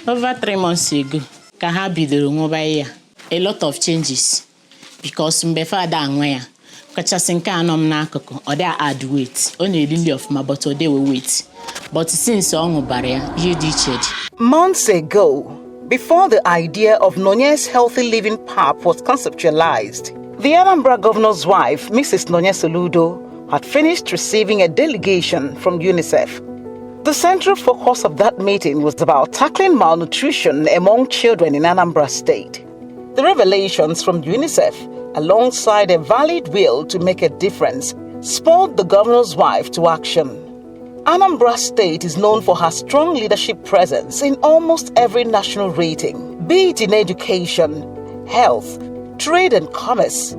Over 3 months ago, ka ha bidoro nwụba ya, a lot of changes because mgbe fada anwa ya kachasị nke anọ m n'akụkụ ọ dị add weight ọ na-elili ọfụma but ọ dịwe weight but since ọ ṅụbara ya ihe dị iche dị. Months ago, before the idea of Nonye's healthy living pap was conceptualized, the Anambra governor's wife, Mrs. Nonye Soludo, had finished receiving a delegation from UNICEF. The central focus of that meeting was about tackling malnutrition among children in Anambra State. The revelations from UNICEF, alongside a valid will to make a difference, spurred the governor's wife to action. Anambra State is known for her strong leadership presence in almost every national rating, be it in education, health, trade and commerce,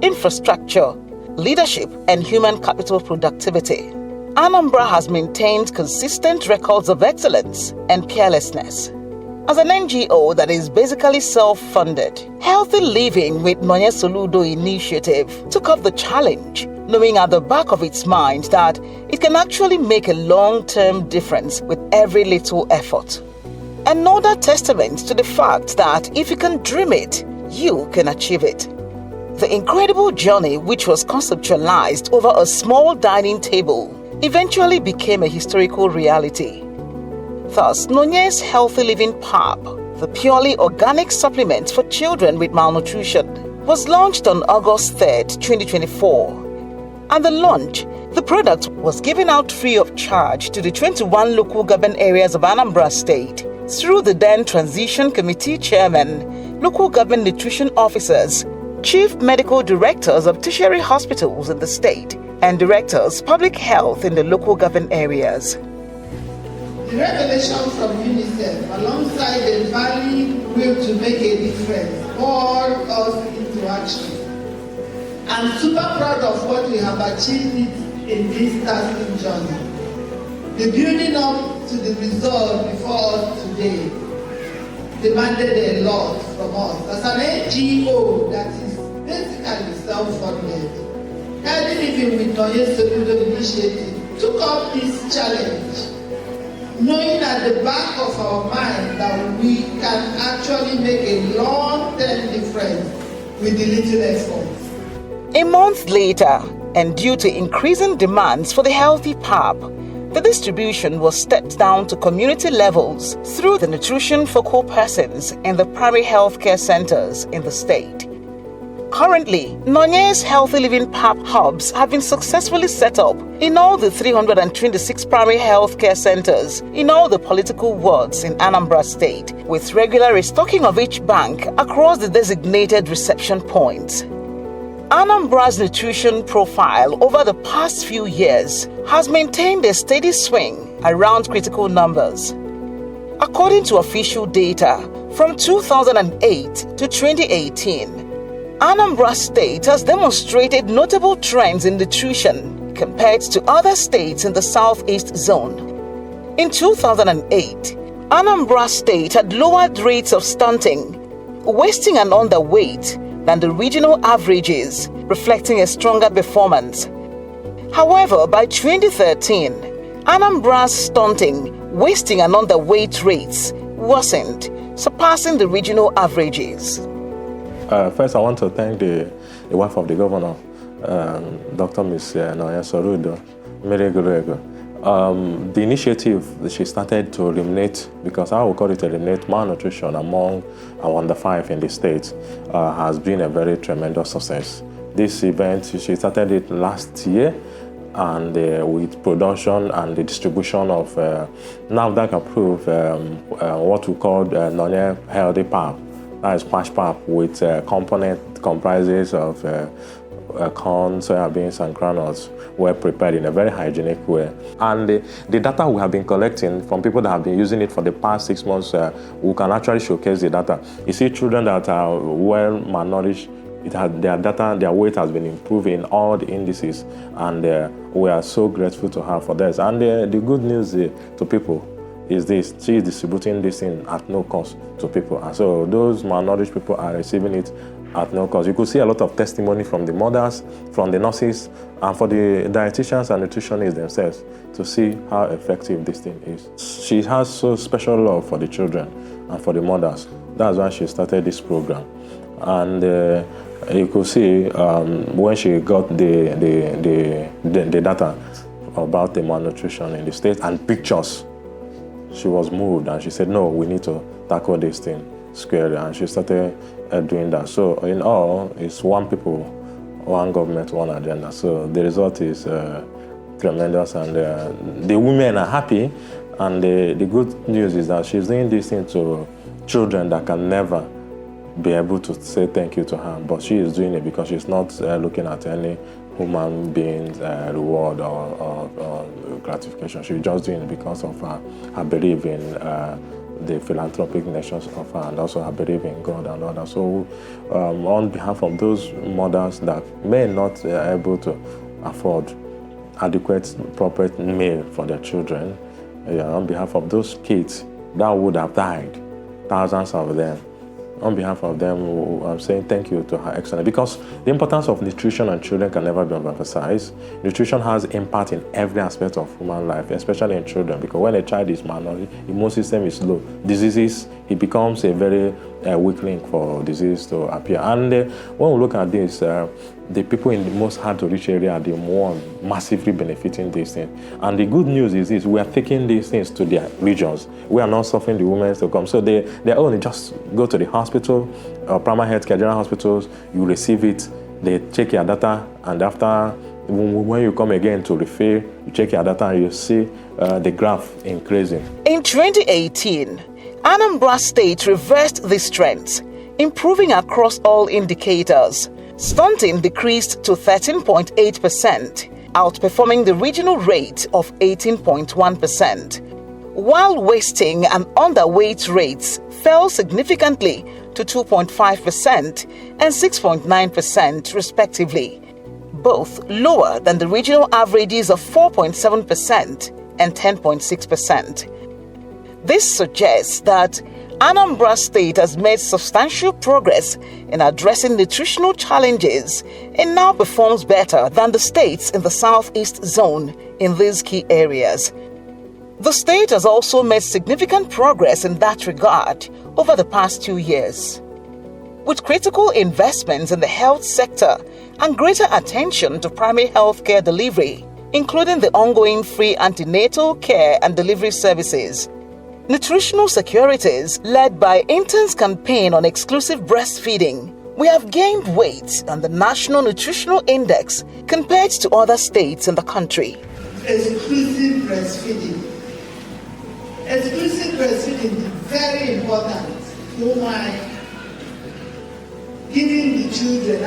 infrastructure, leadership, and human capital productivity. Anambra has maintained consistent records of excellence and peerlessness. As an NGO that is basically self-funded, Healthy Living with Nonye Soludo initiative took up the challenge, knowing at the back of its mind that it can actually make a long-term difference with every little effort. Another testament to the fact that if you can dream it, you can achieve it. The incredible journey, which was conceptualized over a small dining table, eventually became a historical reality. Thus, Nonye's Healthy Living Pap, the purely organic supplement for children with malnutrition, was launched on August 3rd, 2024. At the launch, the product was given out free of charge to the 21 local government areas of Anambra State through the then Transition Committee Chairman, local government nutrition officers, chief medical directors of tertiary hospitals in the state, and directors public health in the local government areas. The revelation from UNICEF, alongside the valid will to make a difference, poured us into action. I'm super proud of what we have achieved in this tasking journey. The building up to the result before us today demanded a lot from us. As an NGO that is basically self-funded, Healthy Living with Nonye Soludo initiative took up this challenge, knowing at the back of our mind that we can actually make a long-term difference with the little efforts. A month later, and due to increasing demands for the healthy pap, the distribution was stepped down to community levels through the nutrition focal persons in the primary healthcare centers in the state. Currently, Nonye's Healthy Living Pap hubs have been successfully set up in all the 326 primary healthcare centers in all the political wards in Anambra State, with regular restocking of each bank across the designated reception points. Anambra's nutrition profile over the past few years has maintained a steady swing around critical numbers. According to official data, from 2008 to 2018, Anambra State has demonstrated notable trends in nutrition compared to other states in the Southeast Zone. In 2008, Anambra State had lowered rates of stunting, wasting and underweight than the regional averages, reflecting a stronger performance. However, by 2013, Anambra's stunting, wasting and underweight rates worsened, surpassing the regional averages. First, I want to thank the wife of the governor, Dr. Ms. Nonye Soludo. The initiative that she started to eliminate, because I would call it eliminate malnutrition among our under 5 in the state, has been a very tremendous success. This event, she started it last year, and with production and the distribution of NAFDAC approved what we call Nonye Healthy Pap. That is Pash Pap with component comprises of corn, soybeans, and granules were prepared in a very hygienic way. And the data we have been collecting from people that have been using it for the past 6 months, we can actually showcase the data. You see children that are well malnourished, their weight has been improving in all the indices, and we are so grateful to her for this. And the good news to people is this: she is distributing this thing at no cost to people, and so those malnourished people are receiving it at no cost. You could see a lot of testimony from the mothers, from the nurses, and for the dietitians and nutritionists themselves to see how effective this thing is. She has so special love for the children and for the mothers. That's why she started this program. And you could see when she got the data about the malnutrition in the state and pictures, she was moved and she said, no, we need to tackle this thing squarely, and she started doing that. So in all, it's one people, one government, one agenda. So the result is tremendous, and the women are happy, and the good news is that she's doing this thing to children that can never be able to say thank you to her, but she is doing it because she's not looking at any human being's reward or gratification. She's just doing it because of her belief in the philanthropic natures of her, and also her belief in God and others. So on behalf of those mothers that may not be able to afford adequate, proper meal for their children, on behalf of those kids that would have died, thousands of them, on behalf of them, I'm saying thank you to Her Excellency, because the importance of nutrition on children can never be overemphasized. Nutrition has impact in every aspect of human life, especially in children, because when a child is malnourished, immune system is low. Diseases, it becomes a very weak link for disease to appear. And when we look at this, the people in the most hard-to-reach area are the more massively benefiting these things. And the good news is this: we are taking these things to their regions. We are not suffering the women to come. So they only just go to the hospital, primary health care, general hospitals, you receive it, they check your data, and after, when you come again to refill, you check your data and you see the graph increasing. In 2018, Anambra State reversed these trends, improving across all indicators. Stunting decreased to 13.8%, outperforming the regional rate of 18.1%, while wasting and underweight rates fell significantly to 2.5% and 6.9% respectively, both lower than the regional averages of 4.7% and 10.6%. This suggests that Anambra State has made substantial progress in addressing nutritional challenges and now performs better than the states in the Southeast Zone in these key areas. The state has also made significant progress in that regard over the past 2 years. With critical investments in the health sector and greater attention to primary health care delivery, including the ongoing free antenatal care and delivery services, nutritional securities led by Intern's campaign on exclusive breastfeeding, we have gained weight on the National Nutritional Index compared to other states in the country. Exclusive breastfeeding. Exclusive breastfeeding is very important. Oh my. Giving the children,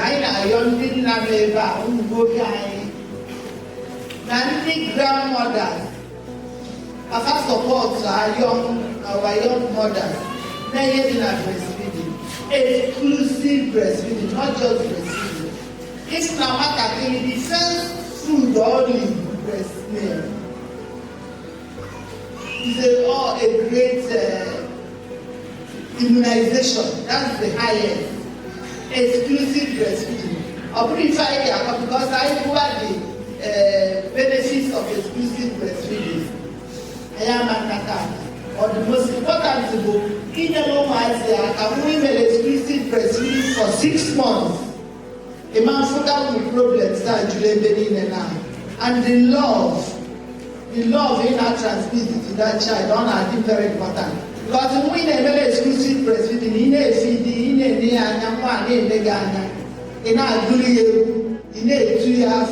grandmothers, our support our young mothers, breastfeeding, exclusive breastfeeding, not just breastfeeding. It's now the first food only breast milk. It's a great immunization. That's the highest. Exclusive breastfeeding. I'll purify it because I have the benefits of exclusive breastfeeding. I am at or the most important thing, in the moment, can women exclusive breastfeeding for 6 months. A man forgot with problems that and the love in our transmitted to that child are very important. Because when they exclusive breastfeeding, in a feeding, in a 2 years,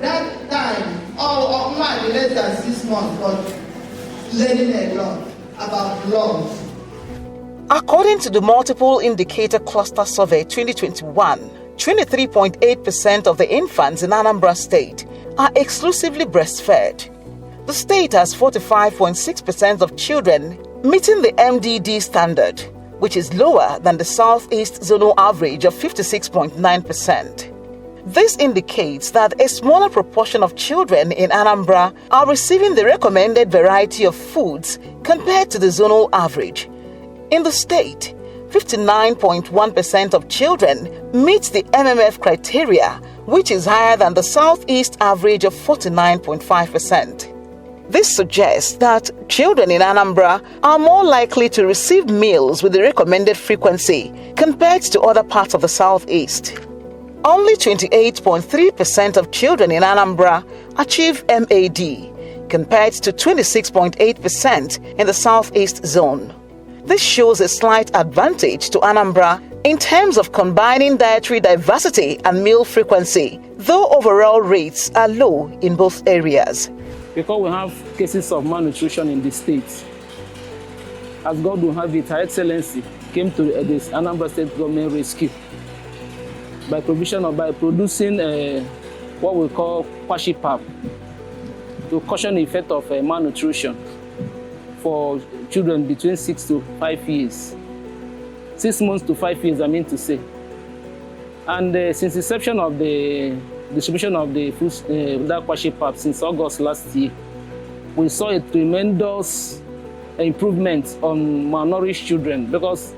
that time, all less than 6 months, but learning a lot about love. According to the Multiple Indicator Cluster Survey 2021, 23.8% of the infants in Anambra State are exclusively breastfed. The state has 45.6% of children meeting the MDD standard, which is lower than the Southeast Zonal average of 56.9%. This indicates that a smaller proportion of children in Anambra are receiving the recommended variety of foods compared to the zonal average. In the state, 59.1% of children meet the MMF criteria, which is higher than the Southeast average of 49.5%. This suggests that children in Anambra are more likely to receive meals with the recommended frequency compared to other parts of the Southeast. Only 28.3% of children in Anambra achieve MAD, compared to 26.8% in the Southeast zone. This shows a slight advantage to Anambra in terms of combining dietary diversity and meal frequency, though overall rates are low in both areas. Because we have cases of malnutrition in the state, as God will have it, Her Excellency came to this Anambra State Government rescue by producing what we call kwashi pap to cushion the effect of malnutrition for children between 6 to 5 years. 6 months to 5 years, I mean to say. And since the inception of the distribution of the food, that kwashi pap since August last year, we saw a tremendous improvement on malnourished children, because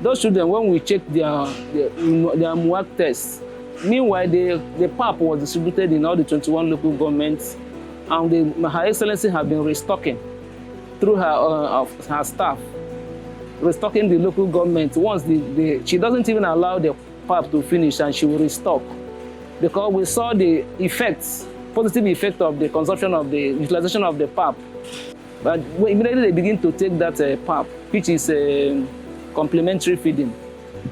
those children, when we checked their MUAC tests, meanwhile the pap was distributed in all the 21 local governments, and Her Excellency have been restocking through her staff, restocking the local government. Once she doesn't even allow the pap to finish, and she will restock, because we saw the effects, positive effect of the consumption of the utilization of the pap. But immediately they begin to take that pap, which is complementary feeding,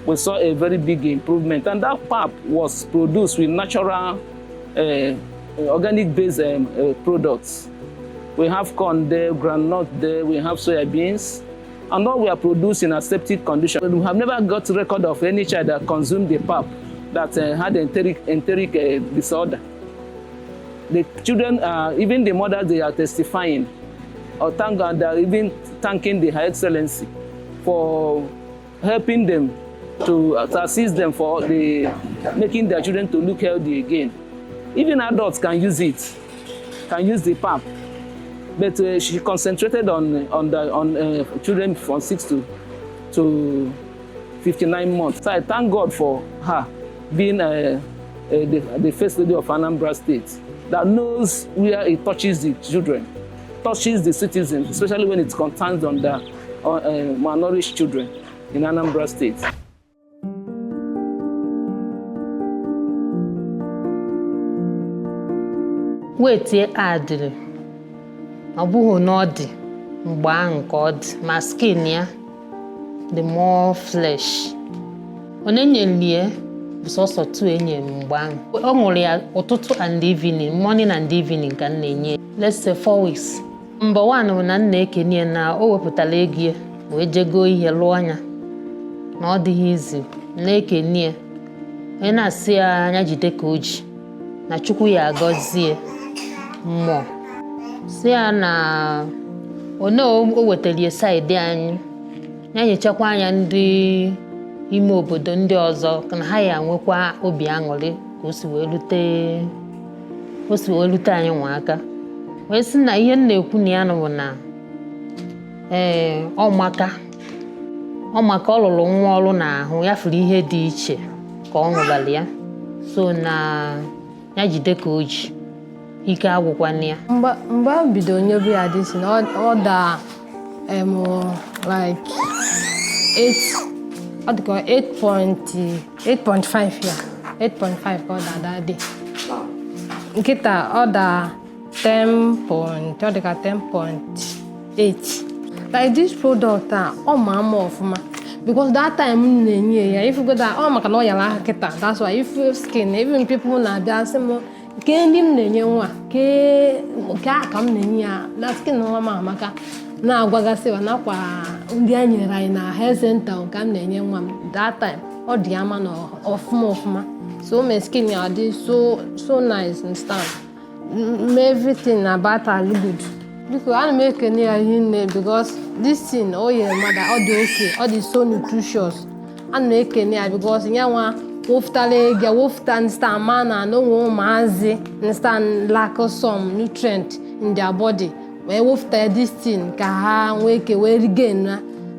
we saw a very big improvement. And that pap was produced with natural, organic-based products. We have corn there, groundnut there, we have soya beans, and all we are produced in aseptic condition. We have never got record of any child that consumed the pap that had enteric disorder. The children, even the mothers, they are testifying, or thank God, they are even thanking the Her Excellency for helping them to assist them for making their children to look healthy again. Even adults can use it, can use the pap. But she concentrated on children from 6 to 59 months. So I thank God for her being the first lady of Anambra State that knows where it touches the children, touches the citizens, especially when it concerns on the malnourished children in Anambra State. Wait, adịrị ọ bụghị na ọ dị mgbe ahụ ka ọ dị, ma skin ya the more flesh. Onye nyelie bụ sọsọ 2 enye mgbe ahụ. Ọ ṅụrụ ya ụtụtụ and evening, morning and evening ka m na-enye. Let's say 4 weeks. Mgbe 1 bụ na m na-ekenye na o wepụtara ego ya wee jego ihe lụọ anya na ọ dịghị izi na-ekenye. Onye na-asị ya anya jide ka o ji na Chukwu ya agọzie mmụọ. Si ya na o wetara side anyị ya nyechakwa anya ndị ime obodo ndị ọzọ na ha ya nwekwa obi aṅụrị ka o si wee lute anyị nwa aka. Wee sị na ihe m na-ekwu na ya bụ na ọmaka ọ lụrụ nwa ọrụ n'ahụ ya fụrụ ihe dị iche ka ọ ṅụbara ya, so na ya jide ka o ji ike agwụkwana ya. Mgbe a bido nyobe ya dịsi na ọ da like 8.5 ya, 8.5 ka ọ da dị. Nkịta ọ da 10.8. Like this product ọ ma ama ọfụma, because that time m na-enye ya, if you go that maka na ọ yara aka kịta, that's why if skin, even people na-abịa sị m ke ndị m na-enye nwa ke aka m na-enye ya na skin nwa m amaka na-agwagasị wa nakwa ndị a nyere anyị na health center ka m na-enye nwa m. That time ọ dị ama na ọfụma, so my skin ya dị so nice and stuff. Everything about her look good. Because I make any hinne because this thing, oh yeah, mother, all the okay, all the so nutritious. I make any because nyawa woftale get woftan stand man and no mazi stand lack of some nutrient in their body. When wofta this thing ka ha weke we regain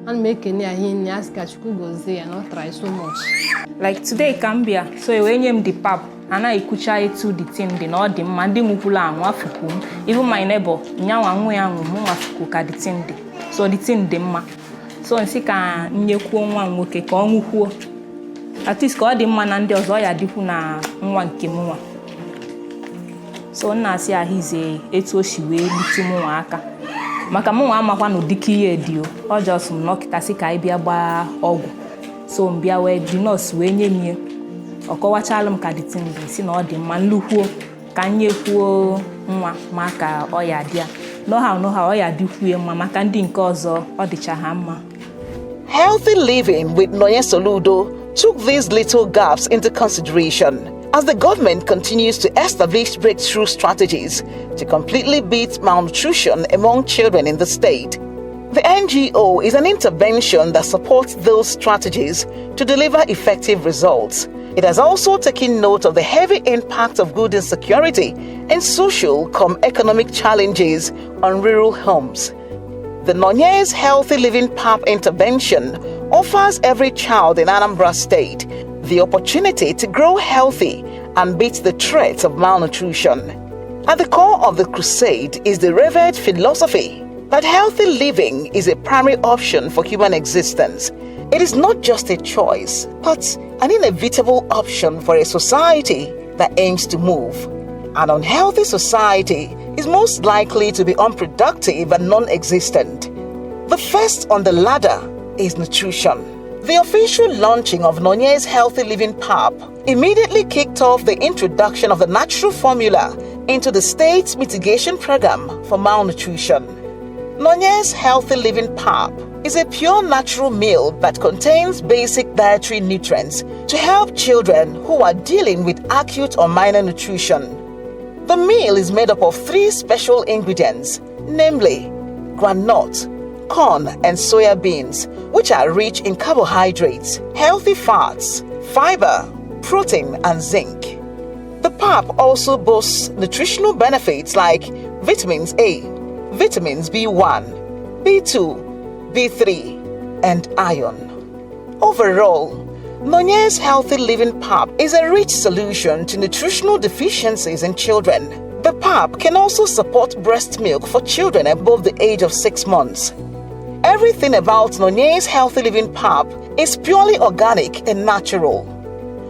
and make any hin ask Chukwu gozie and not try so much. Like today Cambia, so when you the pap and I kucha to the team the no the mandi mupula and wafuku. Even my neighbor, nyawa ngwe angu wafuku ka the team de. So the team de ma. So nsika nyeku nwa nwoke ka onwukuo. At least ka the man and the ozo ya diku na nwa nke mwa. So na si ahize etu o si we bitu mwa aka. Maka mwa amakwa no diki ye dio. O just nokita si ka ibia gba ogwu. So mbia we di nurse we nye mie. Okowachala m ka the thing dey si na ọ dị mma nlukwuo ka nyekwuo nwa maka ọ ya dia. No how ọ ya dikwue mma maka ndị nke ọzọ ọ dịcha ha mma. Healthy living with Nonye Soludo took these little gaps into consideration as the government continues to establish breakthrough strategies to completely beat malnutrition among children in the state. The NGO is an intervention that supports those strategies to deliver effective results. It has also taken note of the heavy impact of food insecurity and social economic challenges on rural homes. The Nonye's Healthy Living PAP intervention offers every child in Anambra State the opportunity to grow healthy and beat the threat of malnutrition. At the core of the crusade is the revered philosophy that healthy living is a primary option for human existence. It is not just a choice, but an inevitable option for a society that aims to move. An unhealthy society is most likely to be unproductive and non-existent. The first on the ladder is nutrition. The official launching of Nonye's Healthy Living PAP immediately kicked off the introduction of the natural formula into the state's mitigation program for malnutrition. Nonye's Healthy Living PAP is a pure natural meal that contains basic dietary nutrients to help children who are dealing with acute or minor nutrition. The meal is made up of 3 special ingredients, namely groundnut, corn, and soya beans, which are rich in carbohydrates, healthy fats, fiber, protein, and zinc. The PAP also boasts nutritional benefits like vitamins A, vitamins B1, B2, B3, and iron. Overall, Nonye's Healthy Living PAP is a rich solution to nutritional deficiencies in children. The PAP can also support breast milk for children above the age of 6 months. Everything about Nonye's Healthy Living PAP is purely organic and natural.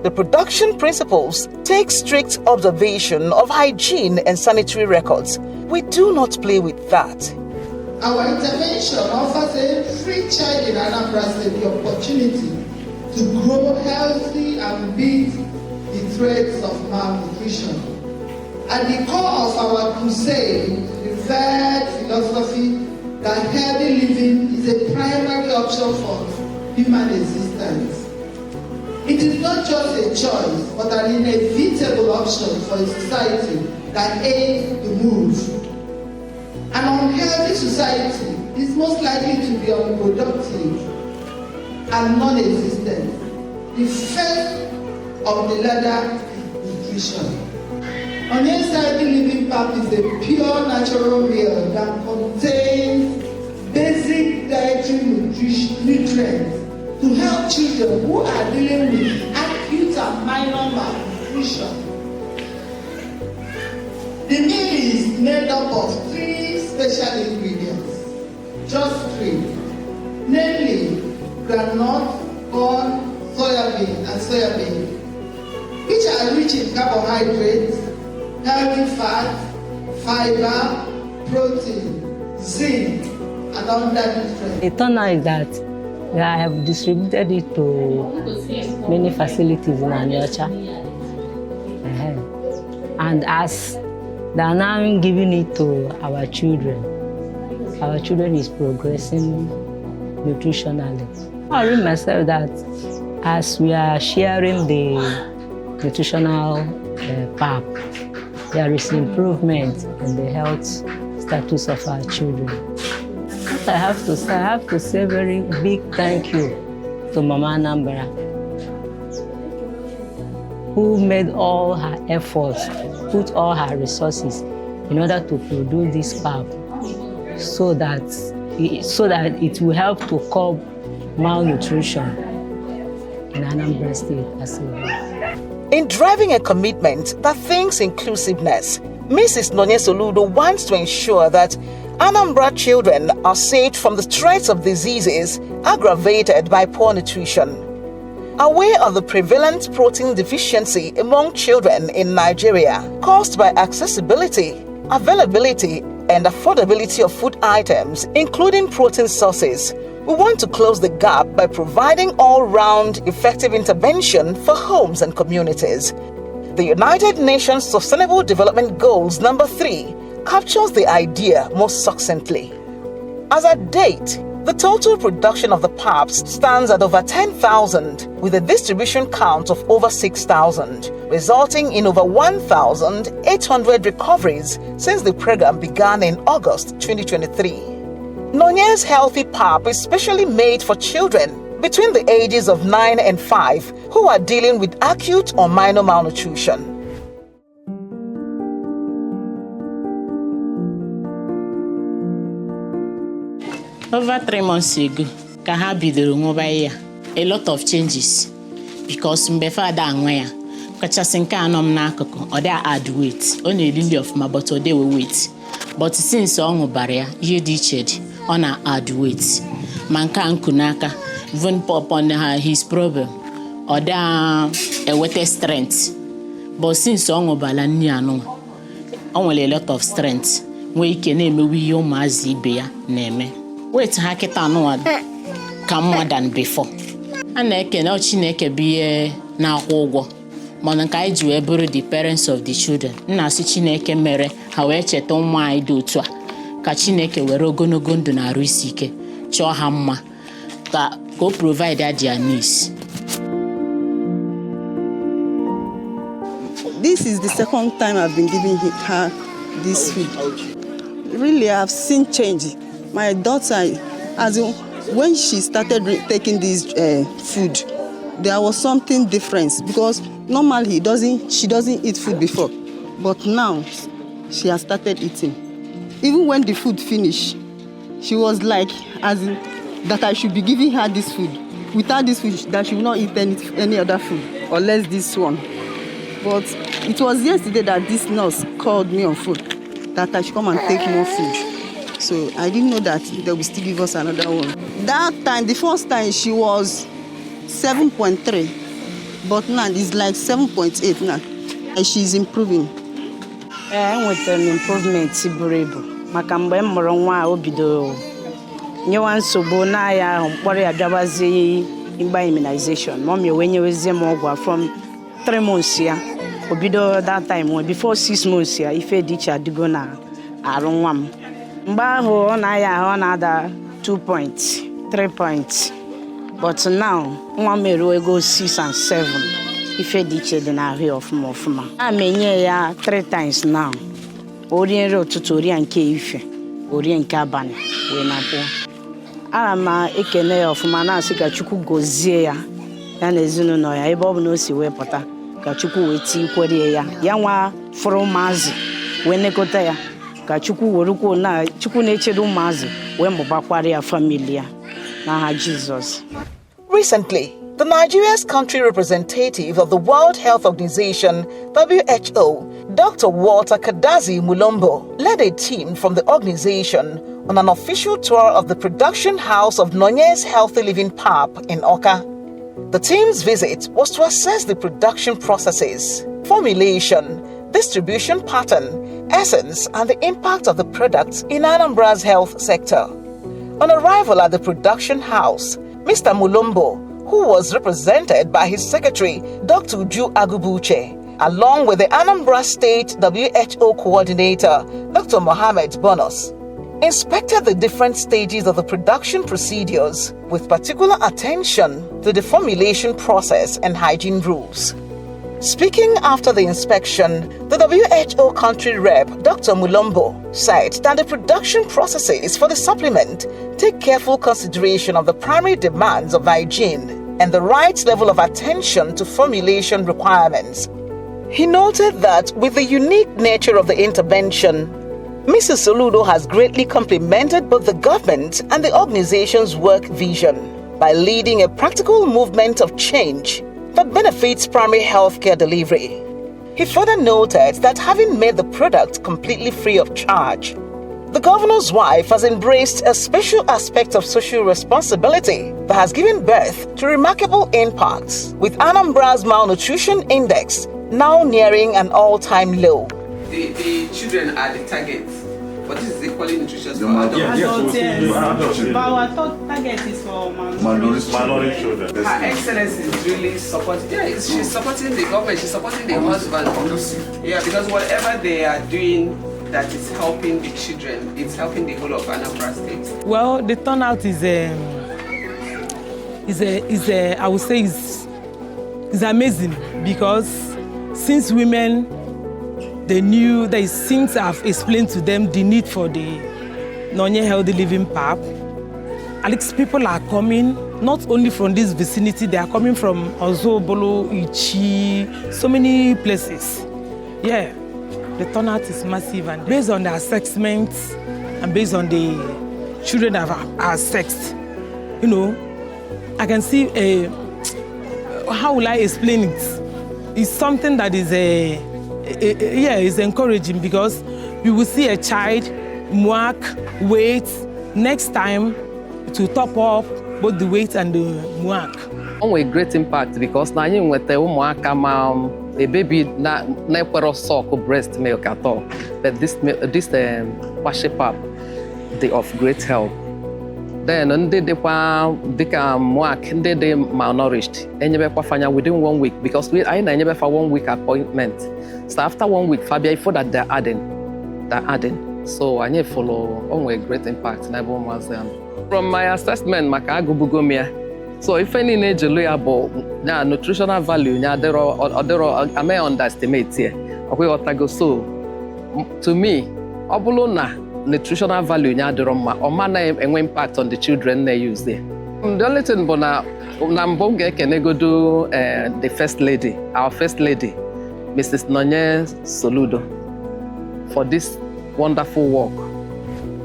The production principles take strict observation of hygiene and sanitary records. We do not play with that. Our intervention offers every child in Anambra State the opportunity to grow healthy and beat the threats of malnutrition. At the core of our crusade is the revered philosophy that healthy living is a primary option for human existence. It is not just a choice, but an inevitable option for a society that aims to move. An unhealthy society is most likely to be unproductive and non-existent. The first of the ladder is nutrition. Nonye's Healthy Living PAP is a pure natural meal that contains basic dietary nutrients to help children who are dealing with acute and minor malnutrition. The meal is made up of 3 special ingredients, just 3, namely groundnut, corn, soya bean, which are rich in carbohydrates, healthy fat, fiber, protein, zinc, and other nutrients. The turnout is that I have distributed it to many facilities in Anyocha. And as they are now giving it to our children is progressing nutritionally. I read myself that as we are sharing the nutritional PAP, there is improvement in the health status of our children. I have to say a very big thank you to Mama Anambra, who made all her efforts, put all her resources in order to produce this PAP so that it will help to curb malnutrition in Anambra State as a whole. In driving a commitment that thinks inclusiveness, Mrs. Nonye Soludo wants to ensure that Anambra children are saved from the threats of diseases aggravated by poor nutrition. Aware of the prevalent protein deficiency among children in Nigeria caused by accessibility, availability, and affordability of food items, including protein sources, we want to close the gap by providing all-round effective intervention for homes and communities. The United Nations Sustainable Development Goals number 3 captures the idea most succinctly. As at date, the total production of the PAPs stands at over 10,000, with a distribution count of over 6,000, resulting in over 1,800 recoveries since the program began in August 2023. Nonye's Healthy PAP is specially made for children between the ages of 9 and 5 who are dealing with acute or minor malnutrition. Over 3 months ago, ka ha bidoro nwụba ya, a lot of changes because mgbe fada anwa ya, kachasị nke anọ m n'akụkụ, ọ dị add weight, ọ na-elili ọfụma but ọ dịwe weight. But since ọ ṅụbara ya, ihe dị iche dị, ọ na-add weight. Ma nke a nkụ n'aka, even upon his problem, ọ dị ewete strength. But since ọ ṅụbala nni anọ, ọ nwere a lot of strength, nwee ike na-emewe ihe ụmụazị ibe ya na-eme. Wait, ha kita anụwa ka more than before. A na-ekene Chineke bụ ihe na-akwụ ụgwọ. Mana nke anyị ji wee bụrụ the parents of the children. Nna asị Chineke mere ha wee cheta ụmụ anyị dị otu a. Ka Chineke were ogologo ndụ na arụ isi ike chọọ ha mma ka o provide their needs. This is the second time I've been giving her this food. Really, I've seen change. My daughter, when she started taking this food, there was something different because normally she doesn't eat food before, but now she has started eating. Even when the food finished, she was like, that I should be giving her this food. Without this food, that she will not eat any other food, unless this one. But it was yesterday that this nurse called me on phone that I should come and take more food. So I didn't know that they will still give us another one. That time, the first time, she was 7.3, but now it's like 7.8 now. And she's improving. With an improvement, maka mgbe m mụrụ nwa a o bidoro nyewa nsogbu na ya mkpọrọ ya bịabazie ịgba immunization. Mom wee nyewezi m ọgwụ from 3 months ya. O bido that time before 6 months ya ife dị iche adịgo na arụ nwa m. Mgbe ahụ ọ na-aya ahụ na-ada 2 points, 3 points. But now, nwa m eruego 6 and 7. Ife dị iche dị n'ahụ ya ọfụma. A menye ya 3 times now. Orie nri ụtụtụ, orie nke ife, orie nke abalị wee na-apụ. Ana m ekene ya ọfụma na-asị ka Chukwu gozie ya na ezinụlọ ya ebe ọ bụ na o si wee pụta ka Chukwu wee tikwere ya nwa fụrụ ụmụazị wee nekọta ya. Chukwu na-echere ụmụazị wee mụbakwara ya family ya n'aha Jesus. Recently, the Nigeria's country representative of the World Health Organization, WHO, Dr. Walter Kadazi Mulombo, led a team from the organization on an official tour of the production house of Nonye's Healthy Living PAP in Awka. The team's visit was to assess the production processes, formulation, distribution pattern, essence, and the impact of the products in Anambra's health sector. On arrival at the production house, Mr. Mulombo, who was represented by his secretary, Dr. Uju Agubuche, along with the Anambra State WHO coordinator, Dr. Mohammed Bonos, inspected the different stages of the production procedures with particular attention to the formulation process and hygiene rules. Speaking after the inspection, the WHO country rep, Dr. Mulombo, said that the production processes for the supplement take careful consideration of the primary demands of hygiene and the right level of attention to formulation requirements. He noted that with the unique nature of the intervention, Mrs. Soludo has greatly complimented both the government and the organization's work vision. by leading a practical movement of change that benefits primary healthcare delivery. He further noted that having made the product completely free of charge, the governor's wife has embraced a special aspect of social responsibility that has given birth to remarkable impacts, with Anambra's malnutrition index now nearing an all-time low. The children are the target, but this is equally nutritious for adults. But our target is for Malnourished children. Her Excellency is really supporting. Yeah, she's supporting the government. She's supporting the husband. Yeah, because whatever they are doing that is helping the children, it's helping the whole of Anambra State. Well, the turnout is I would say is amazing, because since women, they knew that since I've explained to them the need for the Nonye Healthy Living PAP, at least people are coming not only from this vicinity, they are coming from Ozobolo, Ichi, so many places. Yeah. The turnout is massive, and based on the assessments and based on the children that are assessed, you know, I can see how will I explain it? It's something that is is encouraging, because you will see a child mark weight, next time to top up both the weight and the mark. A great impact, because now you with the a baby never saw breast milk at all, but this worship up, they of great help. Then they malnourished, and you within 1 week, because I never for 1 week appointment. So after 1 week, Fabia, for that they're adding. So I need follow on a great impact. From my assessment, Makagubugomia. So if any about nutritional value, I may underestimate here. So to me, nutritional value or impact on the children they use there. The only thing can go do the first lady, our first lady, Mrs. Nonye Soludo, for this wonderful work.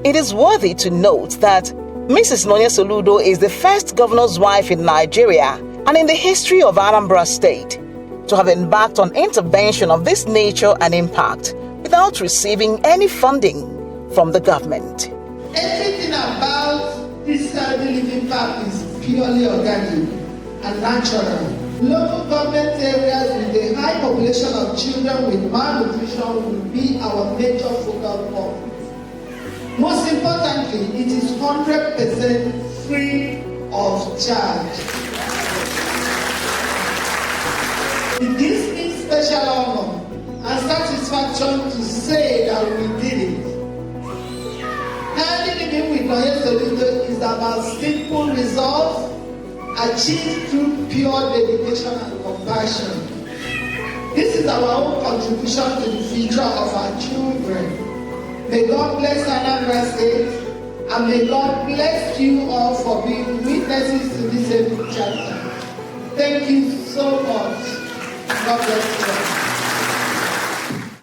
It is worthy to note that Mrs. Nonye Soludo is the first governor's wife in Nigeria and in the history of Anambra State to have embarked on intervention of this nature and impact without receiving any funding from the government. Everything about this healthy living path is purely organic and natural. Local government areas with a high population of children with malnutrition will be our major focal point. Most importantly, it is 100% free of charge. It gives me special honor and satisfaction to say that we did it. Healthy living with Nonye Soludo is about simple results achieved through pure dedication and compassion. This is our own contribution to the future of our children. May God bless Anambra State, and may God bless you all for being witnesses to this epic chapter. Thank you so much. God bless you all.